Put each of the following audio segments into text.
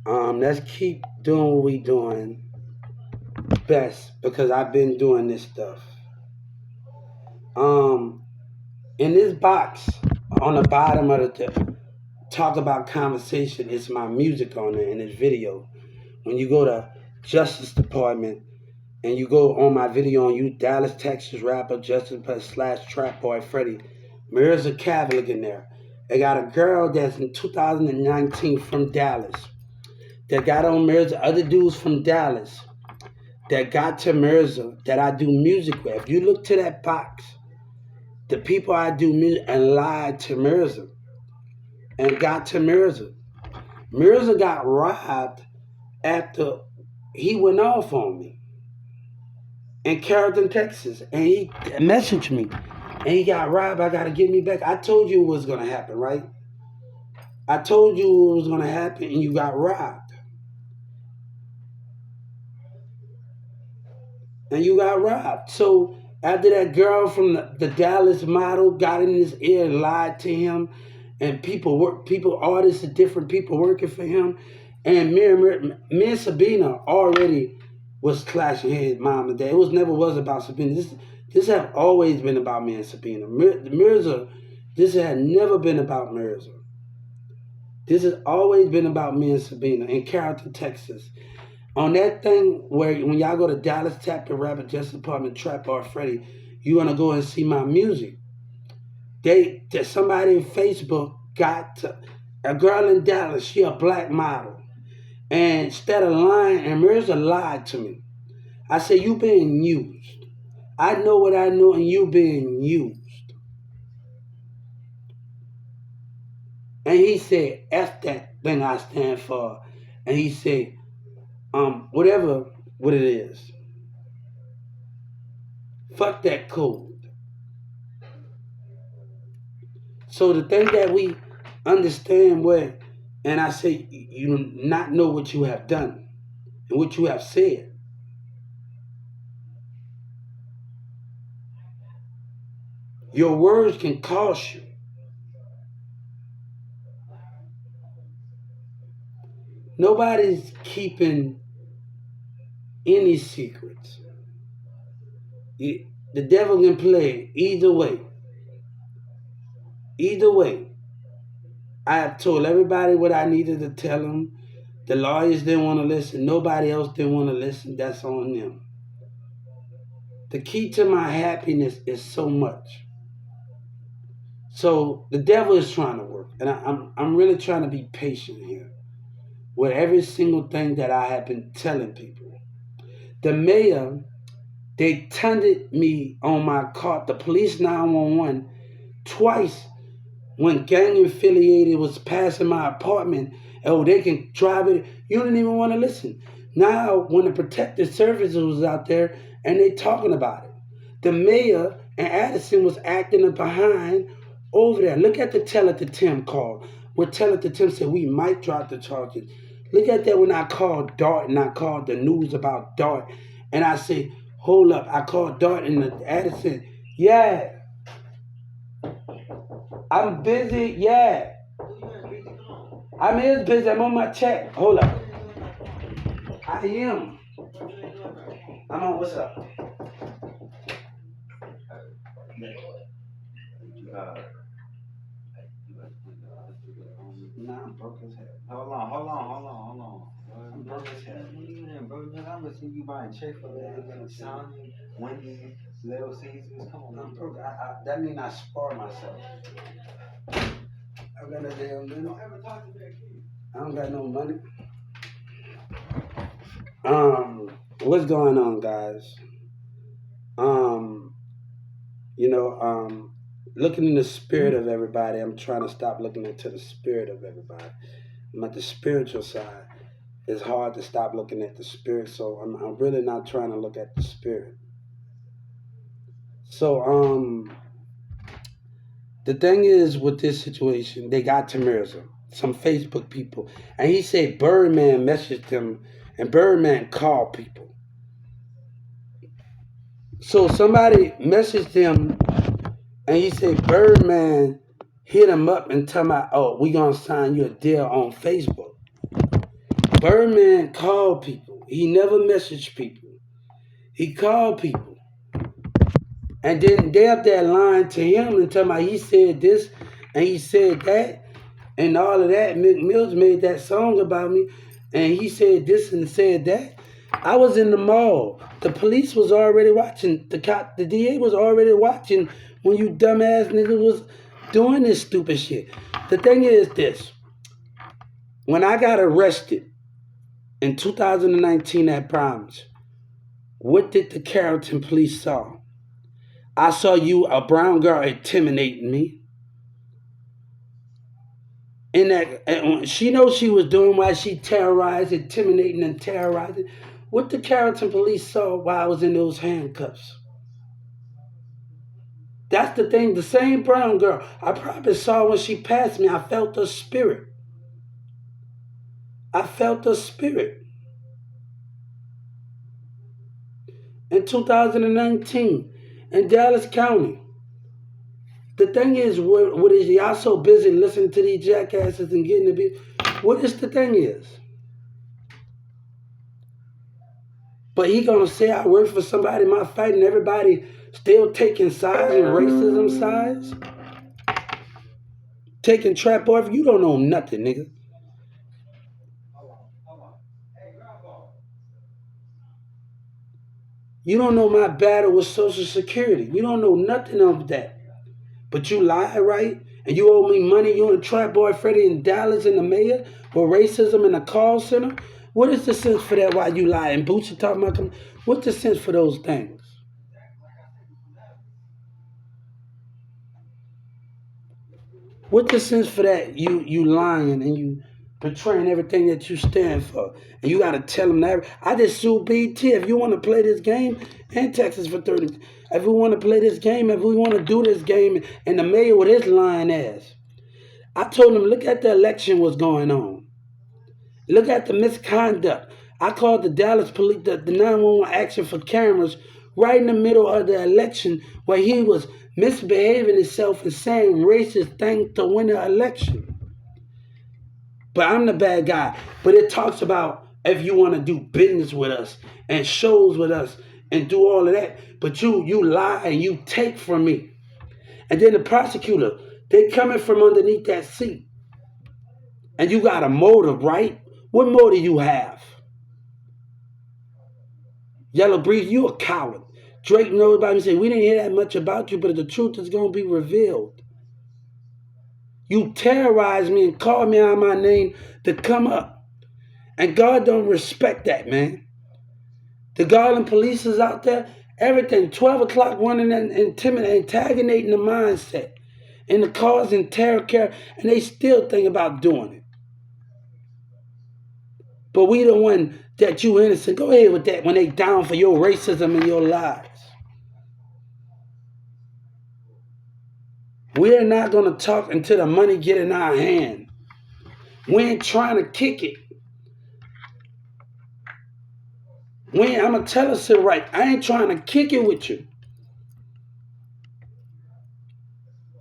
Let's keep doing what we doing best because I've been doing this stuff. Um, in this box on the bottom of the talk about conversation, it's my music on there in this video. When you go to Justice Department and you go on my video on you, Dallas, Texas rapper Justice / Trap Boy Freddie, Mirza Cavalier in there. They got a girl that's in 2019 from Dallas that got on Mirza, other dudes from Dallas that got to Mirza that I do music with. If you look to that box, the people I do music and lied to Mirza and got to Mirza. Mirza got robbed after he went off on me in Carrollton, Texas, and he messaged me and he got robbed. I gotta get me back. I told you what was gonna happen, right? I told you what was gonna happen, and you got robbed. And you got robbed. So after that girl from the Dallas model got in his ear and lied to him, and artists and different people working for him, and me and Sabina already was clashing heads, mom and dad. It never was about Sabina. This have always been about me and Sabina. Mirza, this had never been about Mirza. This has always been about me and Sabina in Carrollton, Texas. On that thing where when y'all go to Dallas, tap the rapper Justice Department, Trap or Freddie, you wanna go and see my music. Somebody in Facebook got a girl in Dallas, she a black model. And instead of lying, and Mirza lied to me. I said, you being used. I know what I know and you being used. And he said, F that thing I stand for. And he said, whatever what it is. Fuck that code. So the thing that we understand where, and I say, you not know what you have done and what you have said. Your words can cost you. Nobody's keeping any secrets. The devil can play either way. Either way. I have told everybody what I needed to tell them. The lawyers didn't want to listen. Nobody else didn't want to listen. That's on them. The key to my happiness is so much. So the devil is trying to work. And I'm really trying to be patient here with every single thing that I have been telling people. The mayor, they tuned me on my car, the police 911, twice when gang affiliated was passing my apartment. Oh, they can drive it. You didn't even want to listen. Now, when the protective services was out there and they talking about it, the mayor and Addison was acting behind over there. Look at the tell it to Tim call. Where tell it to Tim said we might drop the charges. Look at that when I called Dart and I called the news about Dart. And I said, hold up. I called Dart and the Addison. Yeah. I'm busy. Yeah. I'm here busy. I'm on my check. Hold up. I am. I'm on. What's up? Nah, I'm broke as hell. Hold on. I'm broke as hell. Yeah, bro, I'm gonna see you buying Chick-fil-A, Sonic, Wendy's, Little Caesars. Come on, I'm broke. That means I spar myself. I got a damn money. Don't ever talk to that kid. I don't got no money. What's going on, guys? Looking in the spirit of everybody, I'm trying to stop looking into the spirit of everybody. I'm at the spiritual side. It's hard to stop looking at the spirit, so I'm really not trying to look at the spirit. So, the thing is with this situation, they got to Mirza, some Facebook people, and he said Birdman messaged him, and Birdman called people. So somebody messaged him, and he said Birdman hit him up and tell him, oh, we gonna sign you a deal on Facebook. Birdman called people. He never messaged people. He called people. And then they up there lying to him and telling me he said this and he said that and all of that. Mick Mills made that song about me and he said this and said that. I was in the mall. The police was already watching. The DA was already watching when you dumbass niggas was doing this stupid shit. The thing is this. When I got arrested in 2019 at Promise, what did the Carrollton police saw? I saw you, a brown girl, intimidating me. And she knows she was doing why she terrorized, intimidating and terrorizing. What the Carrollton police saw while I was in those handcuffs? That's the thing. The same brown girl I probably saw when she passed me. I felt her spirit. I felt her spirit. In 2019 in Dallas County. The thing is, what is y'all so busy listening to these jackasses and getting abused? What is the thing is? But he gonna say I work for somebody, my fight, and everybody still taking sides and racism sides? Taking trap off? You don't know nothing, nigga. You don't know my battle with Social Security. You don't know nothing of that. But you lie, right? And you owe me money. You and Trap Boy Freddy in Dallas and the mayor for racism in the call center. What is the sense for that? Why you lie? And Boots are talking about. What's the sense for those things? What's the sense for that? You lying and you betraying everything that you stand for, and you gotta tell them that. I just sued BT. If you want to play this game, and Texas for 30. If we want to play this game, if we want to do this game, and the mayor with his lying ass, I told him, look at the election what's going on. Look at the misconduct. I called the Dallas police, the 911 action for cameras right in the middle of the election where he was misbehaving himself and saying racist things to win the election. But I'm the bad guy. But it talks about if you want to do business with us and shows with us and do all of that. But you lie and you take from me. And then the prosecutor, they coming from underneath that seat. And you got a motive, right? What motive you have? Yellow Breeze, you a coward. Drake knows about me say, we didn't hear that much about you, but the truth is going to be revealed. You terrorized me and called me out my name to come up. And God don't respect that, man. The Garland police is out there, everything, 12 o'clock running and antagonating the mindset and the cause and terror care, and they still think about doing it. But we the one that you innocent. Go ahead with that when they down for your racism and your lies. We're not going to talk until the money get in our hand. We ain't trying to kick it. I'm going to tell us it right. I ain't trying to kick it with you.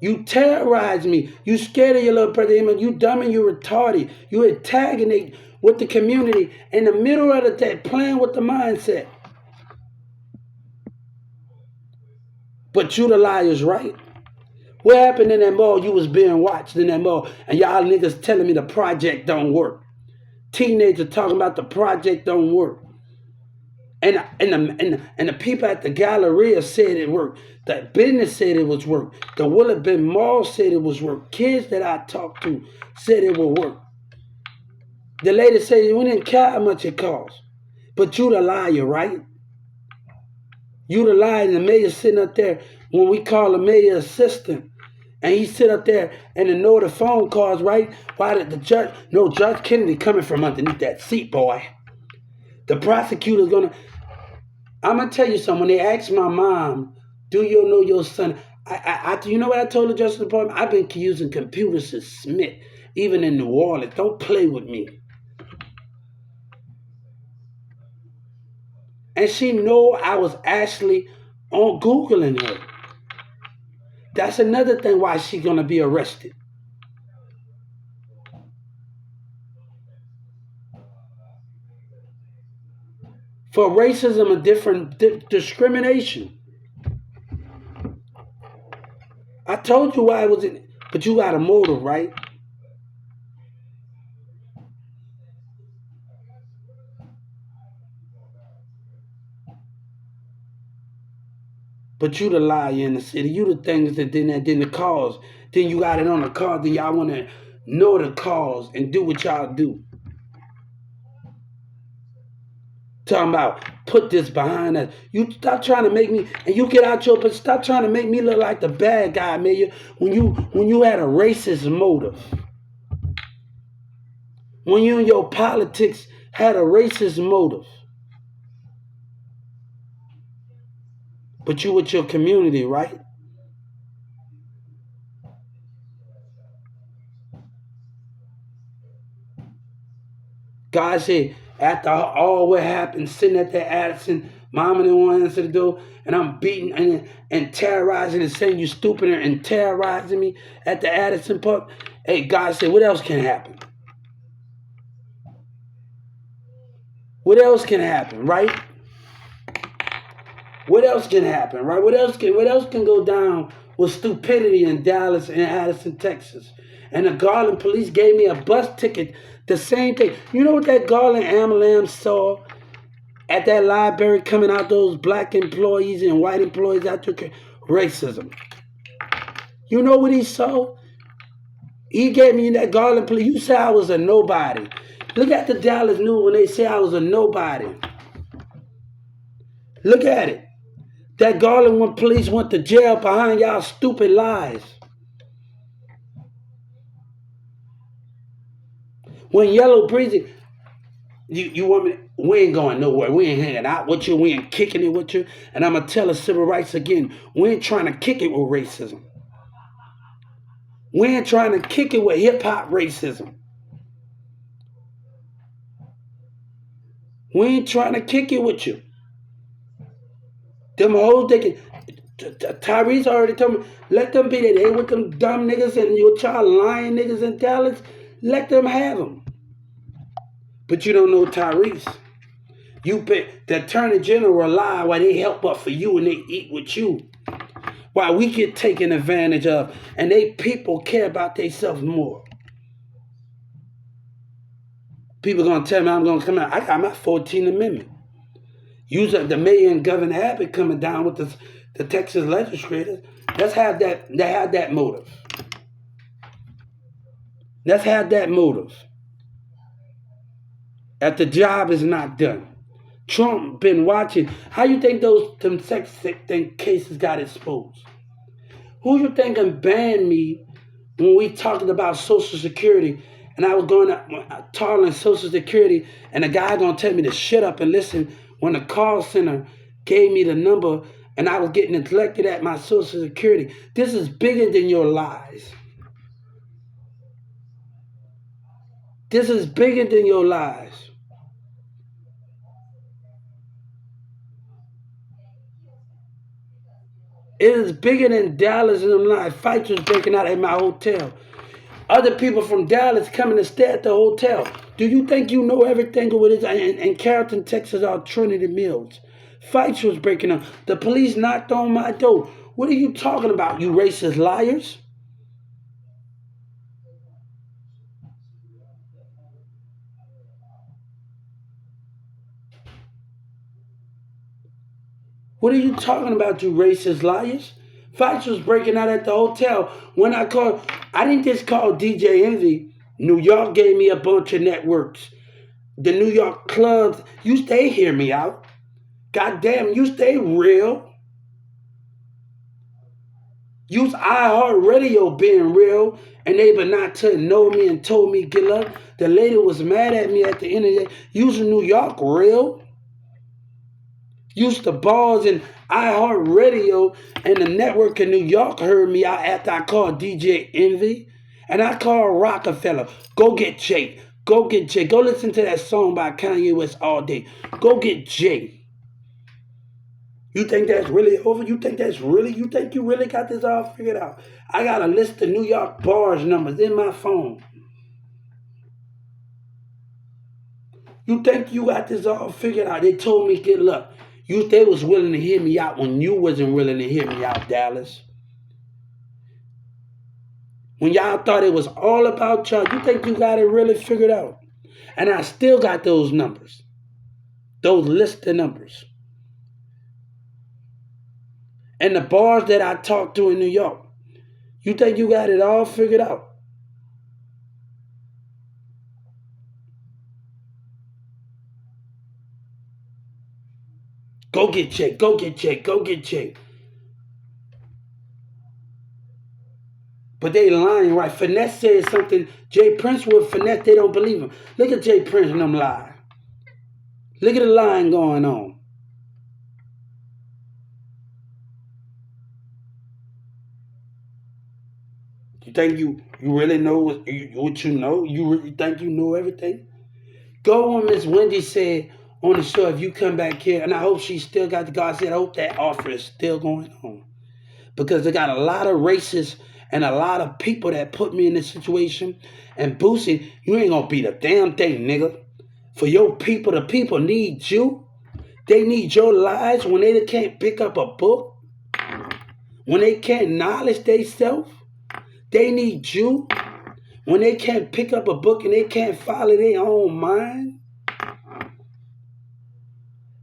You terrorize me. You scared of your little brother. You dumb and you retarded. You antagonate with the community in the middle of the day, playing with the mindset. But you the liars, right? What happened in that mall? You was being watched in that mall, and y'all niggas telling me the project don't work. Teenagers talking about the project don't work. And the people at the Galleria said it worked. The business said it was work. The Willard Ben Mall said it was work. Kids that I talked to said it would work. The lady said we didn't care how much it cost. But you the liar, right? You the liar, and the mayor sitting up there when we call the mayor assistant. And he sit up there and know the phone calls, right? Why did the judge? No, Judge Kennedy coming from underneath that seat, boy. The prosecutor's gonna. I'm gonna tell you something. When they asked my mom, "Do you know your son?" You know what I told the Justice Department? I've been using computers since Smith, even in New Orleans. Don't play with me. And she know I was actually on Googling her. That's another thing why she's gonna be arrested. for racism and different discrimination. I told you why it was in, but you got a motive, right? But you the liar in the city. You the things that didn't the cause. Then you got it on the cause. Then y'all want to know the cause and do what y'all do. Talking about put this behind us. You stop trying to make me, and you get out your, but stop trying to make me look like the bad guy, man. When you had a racist motive, when you in your politics had a racist motive, but you with your community, right? God said, after all what happened, sitting at that Addison, mom and one answer the door, and I'm beating and terrorizing and saying you stupid and terrorizing me at the Addison Park. Hey, God said, what else can happen? What else can happen, right? What else can happen, right? What else can go down with stupidity in Dallas and Addison, Texas? And the Garland police gave me a bus ticket. The same thing. You know what that Garland ambulance saw at that library coming out those black employees and white employees out there? Racism. You know what he saw? He gave me that Garland police. You said I was a nobody. Look at the Dallas News when they say I was a nobody. Look at it. That Garland when police went to jail behind y'all stupid lies. When Yellow Breezy, you want me? We ain't going nowhere. We ain't hanging out with you. We ain't kicking it with you. And I'm gonna tell the civil rights again. We ain't trying to kick it with racism. We ain't trying to kick it with hip hop racism. We ain't trying to kick it with you. Them hoes, they can. Tyrese already told me, let them be there. They with them dumb niggas and your child lying niggas in Dallas. Let them have them. But you don't know Tyrese. You bet the attorney general lie while they help up for you and they eat with you. While we get taken advantage of and they people care about themselves more. People gonna tell me I'm gonna come out. I got my 14th Amendment. Using the mayor and Governor Abbott coming down with the Texas legislators. Let's have that motive. Let's have that motive. If the job is not done. Trump been watching. How you think them sex cases got exposed? Who you think can ban me when we talking about Social Security and I was going to talking Social Security and the guy gonna tell me to shut up and listen when the call center gave me the number and I was getting neglected at my Social Security. This is bigger than your lies. This is bigger than your lies. It is bigger than Dallas and them lies. Fights was breaking out at my hotel. Other people from Dallas coming to stay at the hotel. Do you think you know everything of what it is? In Carrollton, Texas, or Trinity Mills. Fights was breaking up. The police knocked on my door. What are you talking about, you racist liars? What are you talking about, you racist liars? Fights was breaking out at the hotel. When I called, I didn't just call DJ Envy. New York gave me a bunch of networks. The New York clubs, you stay hear me out. God damn, you stay real. Use iHeartRadio being real, and they but not to know me and told me get up. The lady was mad at me at the end of the day. Using New York real. Used the bars and iHeartRadio and the network in New York heard me out after I called DJ Envy. And I called Rockefeller. Go get Jay. Go get Jay. Go listen to that song by Kanye West all day. Go get Jay. You think that's really over? You think you really got this all figured out? I got a list of New York bars numbers in my phone. You think you got this all figured out? They told me, get look, they was willing to hear me out when you wasn't willing to hear me out, Dallas. When y'all thought it was all about y'all, you think you got it really figured out? And I still got those numbers, those list of numbers. And the bars that I talked to in New York, you think you got it all figured out? Go get checked, go get checked, go get checked. But they lying, right? Finesse said something. Jay Prince with Finesse, they don't believe him. Look at Jay Prince and them lie. Look at the lying going on. You think you really know what you know? You really think you know everything? Go on, Miss Wendy said on the show, if you come back here, and I hope she still got the God said, I hope that offer is still going on. Because they got a lot of racists and a lot of people that put me in this situation. And Boosie, you ain't gonna be the damn thing, nigga. For your people, the people need you. They need your lives when they can't pick up a book. When they can't knowledge themselves. They need you. When they can't pick up a book and they can't follow their own mind.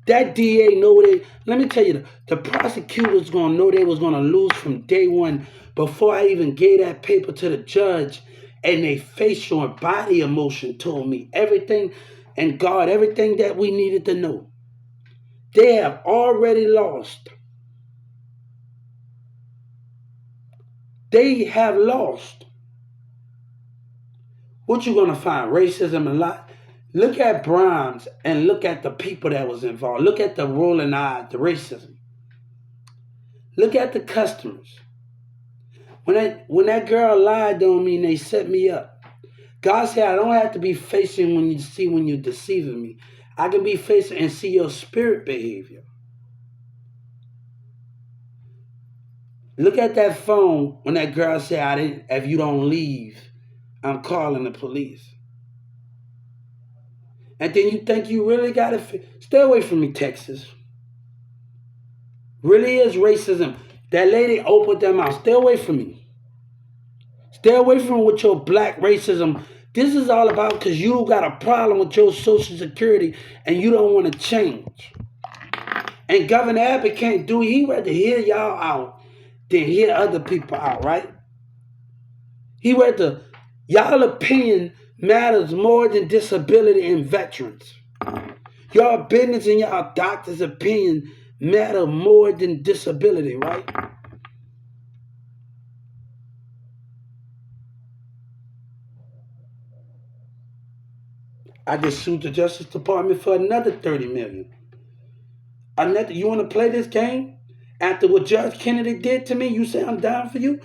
That DA know let me tell you, the prosecutors gonna know they was gonna lose from day one before I even gave that paper to the judge, and they facial and body emotion told me everything, and God, everything that we needed to know. They have already lost. They have lost. What you gonna find? Racism a lot. Look at Brahms and look at the people that was involved. Look at the rolling eyes, the racism. Look at the customers. When that girl lied on me and they set me up, God said I don't have to be facing when you're deceiving me. I can be facing and see your spirit behavior. Look at that phone when that girl said if you don't leave, I'm calling the police. And then you think you really got to stay away from me, Texas. Really is racism. That lady opened them out. Stay away from me. Stay away from me with your black racism. This is all about because you got a problem with your Social Security and you don't want to change. And Governor Abbott can't do it. He rather hear y'all out than hear other people out, right? He rather, y'all opinion matters more than disability and veterans. Y'all business and y'all doctor's opinion matter more than disability, right? I just sued the Justice Department for another $30 million. You want to play this game? After what Judge Kennedy did to me, you say I'm down for you?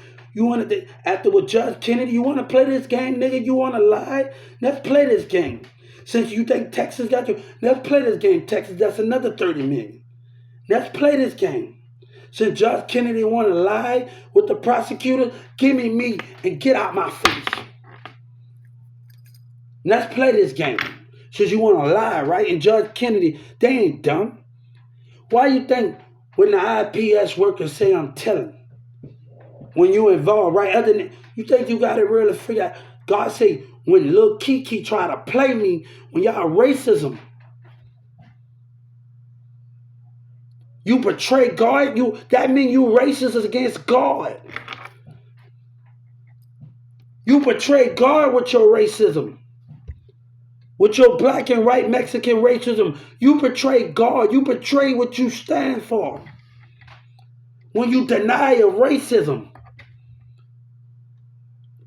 After what Judge Kennedy, you want to play this game, nigga? You want to lie? Let's play this game. Since you think Texas got you, let's play this game, Texas. That's another $30 million. Let's play this game. Since Judge Kennedy want to lie with the prosecutor, give me and get out my face. Let's play this game. Since you want to lie, right? And Judge Kennedy, they ain't dumb. Why you think when the IPS workers say I'm telling, when you involved, right? Other than you think you got it really figured out. God say when Lil Kiki try to play me, when y'all racism, you betray God. That mean you racist against God. You betray God with your racism. With your black and white Mexican racism, you betray God. You betray what you stand for. When you deny your racism.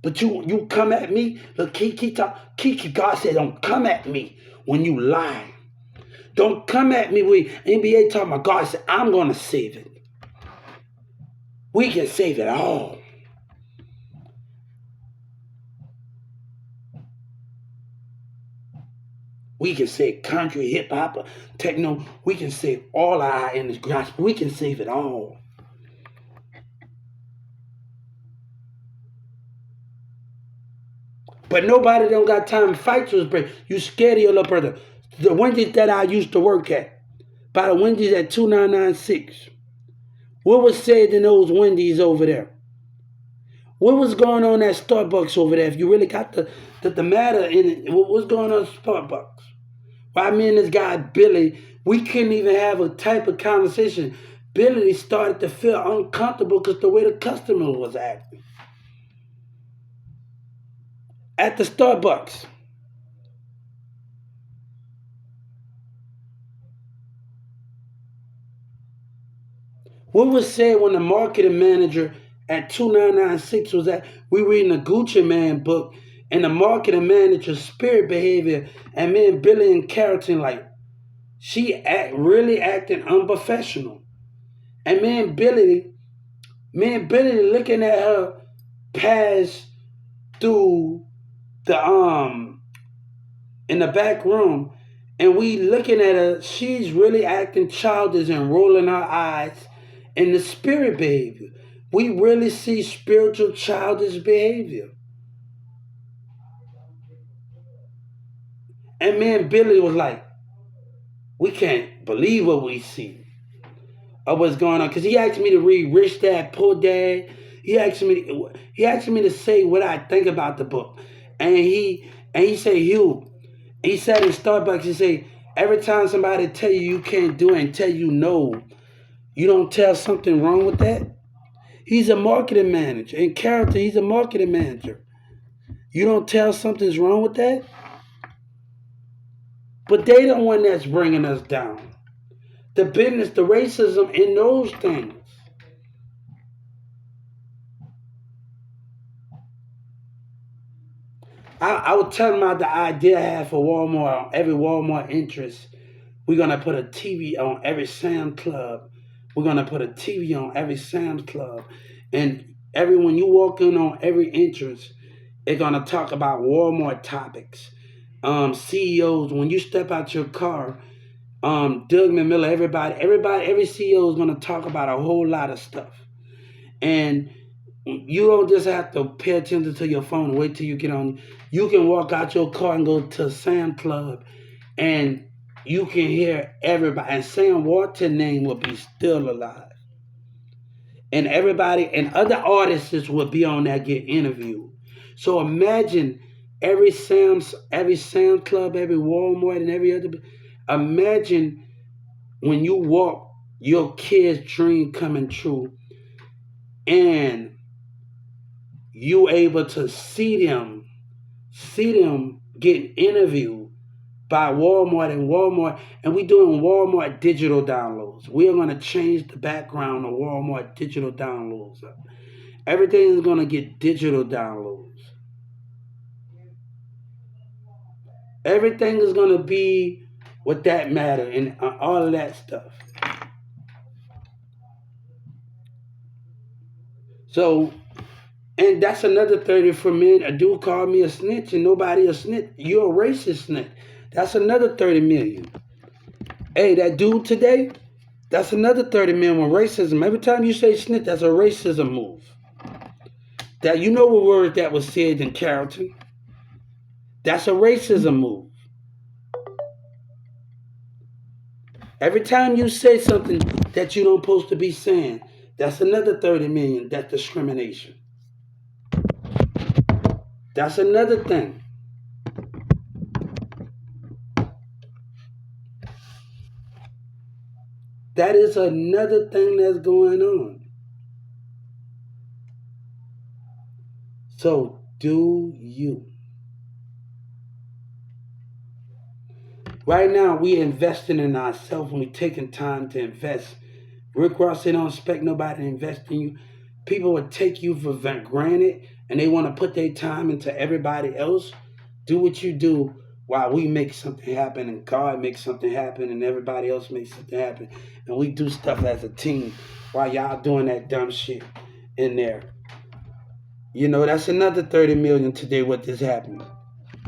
But you come at me. Look, Kiki, God said, don't come at me when you lie. Don't come at me with NBA talking about God said, I'm going to save it. We can save it all. We can save country, hip hop, techno. We can save all our in the gospel. We can save it all. But nobody don't got time to fight you. You scared of your little brother. The Wendy's that I used to work at, by the Wendy's at 2996. What was said in those Wendy's over there? What was going on at Starbucks over there? If you really got the matter in it, what's going on at Starbucks? Why me and this guy Billy, we couldn't even have a type of conversation. Billy started to feel uncomfortable because the way the customer was acting at the Starbucks. What was said when the marketing manager at 2996 was at, we reading a Gucci Man book, and the marketing manager's spirit behavior, and me and Billy and Carrollton like, really acting unprofessional. And me and Billy looking at her pass through the in the back room, and we looking at her, she's really acting childish and rolling her eyes in the spirit behavior. We really see spiritual childish behavior. And me and Billy was like, we can't believe what we see of what's going on. Because he asked me to read Rich Dad, Poor Dad. He asked me to say what I think about the book. And he said, Hugh, he said in Starbucks, he said, every time somebody tell you can't do it and tell you no, you don't tell something wrong with that. He's a marketing manager. In character, he's a marketing manager. You don't tell something's wrong with that? But they the one that's bringing us down. The business, the racism in those things. I was telling about the idea I had for Walmart. On every Walmart entrance, we're going to put a TV on every Sam's Club. We're going to put a TV on every Sam's Club. And when you walk in on every entrance, it's going to talk about Walmart topics. CEOs, when you step out your car, Doug McMillan, every CEO is going to talk about a whole lot of stuff. And you don't just have to pay attention to your phone and wait till you get on. You can walk out your car and go to Sam Club, and you can hear everybody. And Sam Walton's name will be still alive. And everybody and other artists will be on there get interviewed. So imagine every Sam Club, every Walmart, and every other. Imagine when you walk, your kid's dream coming true, and you able to see them getting interviewed by Walmart, and we doing Walmart digital downloads. We are going to change the background of Walmart digital downloads. Everything is going to get digital downloads. Everything is going to be what that matter and all of that stuff. So, and that's another 30 for men. A dude called me a snitch and nobody a snitch. You're a racist snitch. That's another 30 million. Hey, that dude today, that's another 30 million with racism. Every time you say snitch, that's a racism move. That you know what word that was said in Carrollton. That's a racism move. Every time you say something that you don't supposed to be saying, that's another 30 million. That's discrimination. That's another thing. That is another thing that's going on. So do you. Right now, we investing in ourselves and we taking time to invest. Rick Ross said, don't expect nobody to invest in you. People would take you for granted and they want to put their time into everybody else. Do what you do while we make something happen and God makes something happen and everybody else makes something happen. And we do stuff as a team while y'all doing that dumb shit in there. You know, that's another 30 million today what this happened.